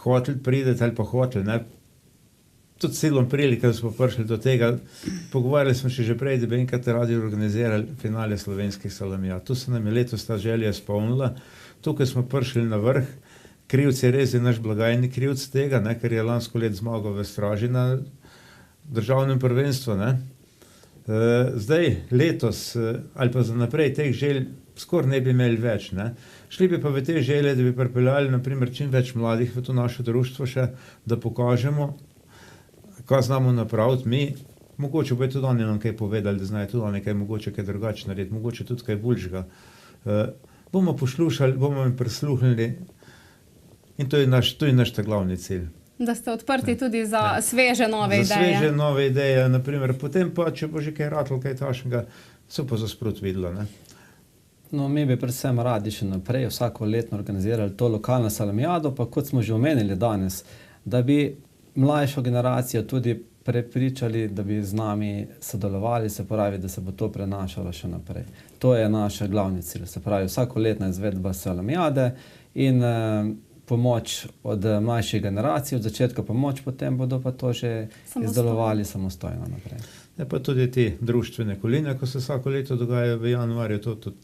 hoteli prideti ali pa hoteli, ne? Tudi silom prilike, da smo prišli do tega. Pogovarjali smo še že prej, da bi enkrat radi organizirali finale slovenskih salamijad. Tu se nam je letos ta želja izpolnila. Tukaj smo prišli na vrh. Krivc je res naš blagajni krivc tega, ne, ker je lansko let zmagal v Straži na državnem prvenstvu. Ne. Zdaj, letos ali pa za naprej teh želj skoraj ne bi imeli več. Ne. Šli bi pa v te želje, da bi pripeljali naprimer čim več mladih v to naše društvo še, da pokažemo, kaj znamo napraviti. Mi, mogoče bo tudi oni nam kaj povedali, da znajo tudi oni kaj mogoče kaj drugače narediti, mogoče tudi kaj boljšega. Bomo poslušali, bomo jim prisluhnili in to je naš ta glavni cilj. Da ste odprti tudi za sveže nove ideje. Za sveže nove ideje, naprimer. Potem pa, če bo že kaj ratlo, kaj tašnega, se pa zasprot videlo, ne. No, mi bi predvsem radi še naprej vsako letno organizirali to lokalno salamijado, pa kot smo že omenili danes, da bi mlajšo generacijo tudi prepričali, da bi z nami sodelovali, se pravi, da se bo to prenašalo še naprej. To je naš glavni cilj, se pravi, vsakoletna izvedba salamijade in pomoč od mlajših generacij, od začetka pomoč, potem bodo pa to že izdelovali samostojno naprej. Ja, pa tudi te društvene koline, ko se vsako leto dogajajo v januarju, to tudi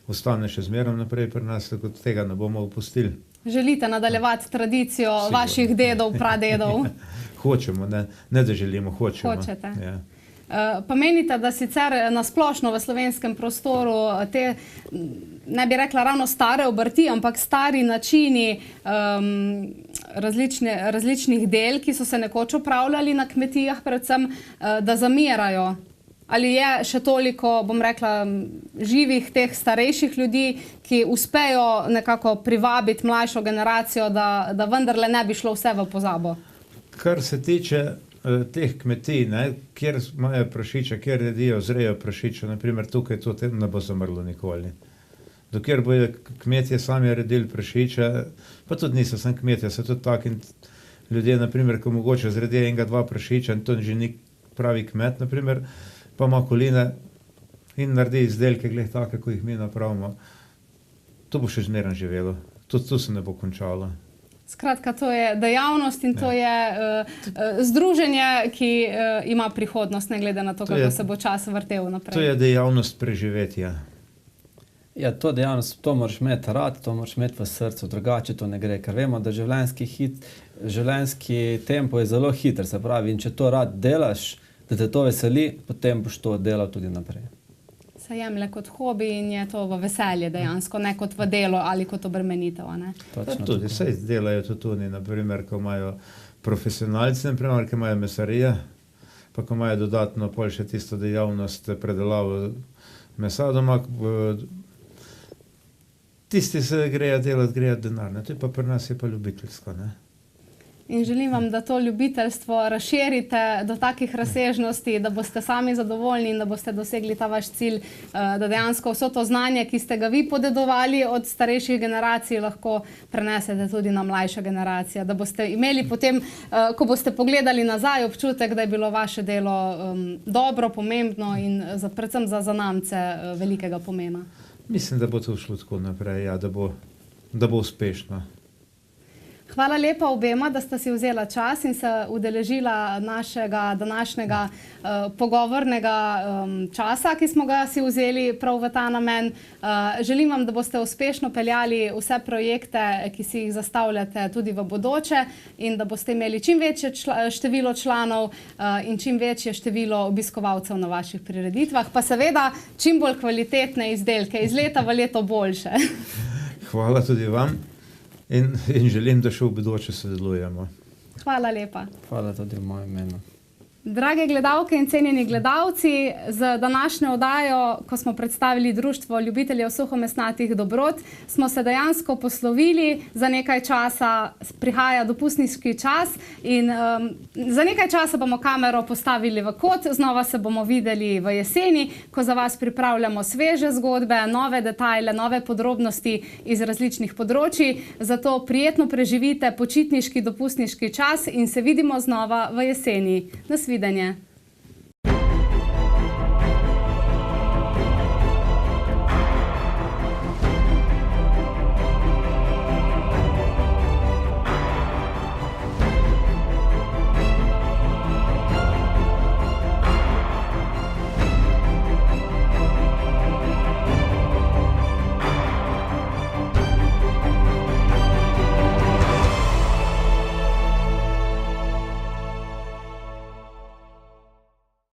ostane še zmeraj naprej pri nas, tako tega ne bomo opustili. Želite nadaljevati tradicijo vaših dedov, pradedov? Hočemo, ne da želimo, hočemo. Hočete. Ja. Pa menite, da sicer nasplošno v slovenskem prostoru te, ne bi rekla ravno stare obrti, ampak stari načini različnih del, ki so se nekoč opravljali na kmetijah, predvsem, da zamirajo? Ali je še toliko, bom rekla, živih teh starejših ljudi, ki uspejo nekako privabiti mlajšo generacijo, da vendarle ne bi šlo vse v pozabo? Kar se tiče teh kmetij, ne, kjer imajo prašiče, kjer redijo, zrejo prašiče, naprimer tukaj to ne bo zamrlo nikoli. Dokler bojo kmetje sami redili prašiče, pa tudi niso sam kmetje, so tudi taki ljudje, naprimer, ko mogoče zredijo enega, dva prašiča, in to že ni pravi kmet, naprimer, pa ima koline in naredi izdelke, glede take, ko jih mi napravimo. To bo še zmeraj živelo. To se ne bo končalo. Skratka, to je dejavnost in to je združenje, ki ima prihodnost, ne glede na to, kako se bo čas vrtel naprej. To je dejavnost preživetja. Ja, to dejavnost, to moraš imeti rad, to moraš imeti v srcu, drugače to ne gre, ker vemo, da življenjski tempo je zelo hiter, se pravi, in če to rad delaš, da te to veseli, potem boš to delal tudi naprej. Se jemlje kot hobi in je to v veselje dejansko, ne kot v delo ali kot obremenitev, ne? Točno tudi, saj delajo tudi oni, naprimer, ko imajo profesionalci, naprimer, ki imajo mesarije, pa ko imajo dodatno pol še tisto dejavnost predelavo mesa doma, tisti se grejo delati denar, ne? To je pa pri nas je pa ljubiteljsko, ne? In želim vam, da to ljubiteljstvo razširite do takih razsežnosti, da boste sami zadovoljni in da boste dosegli ta vaš cilj, da dejansko vso to znanje, ki ste ga vi podedovali od starejših generacij, lahko prenesete tudi na mlajša generacija. Da boste imeli potem, ko boste pogledali nazaj, občutek, da je bilo vaše delo dobro, pomembno in predvsem za zanamce velikega pomena. Mislim, da bo to šlo tako naprej, ja, da bo uspešno. Hvala lepa obema, da sta si vzela čas in se udeležila našega današnjega pogovornega časa, ki smo ga si vzeli prav v ta namen. Želim vam, da boste uspešno peljali vse projekte, ki si jih zastavljate tudi v bodoče in da boste imeli čim večje število članov in čim večje število obiskovalcev na vaših prireditvah, pa seveda čim bolj kvalitetne izdelke, iz leta v leto boljše. Hvala tudi vam. In želim, da še v bodoče sodelujemo. Hvala lepa. Hvala tudi v mojem imenu. Drage gledalke in cenjeni gledalci, z današnjo oddajo, ko smo predstavili Društvo ljubiteljev suhomesnatih dobrot, smo se dejansko poslovili, za nekaj časa prihaja dopustniški čas in za nekaj časa bomo kamero postavili v kot, znova se bomo videli v jeseni, ko za vas pripravljamo sveže zgodbe, nove detajle, nove podrobnosti iz različnih področji, zato prijetno preživite počitniški dopustniški čas in se vidimo znova v jeseni. Nasvidenje.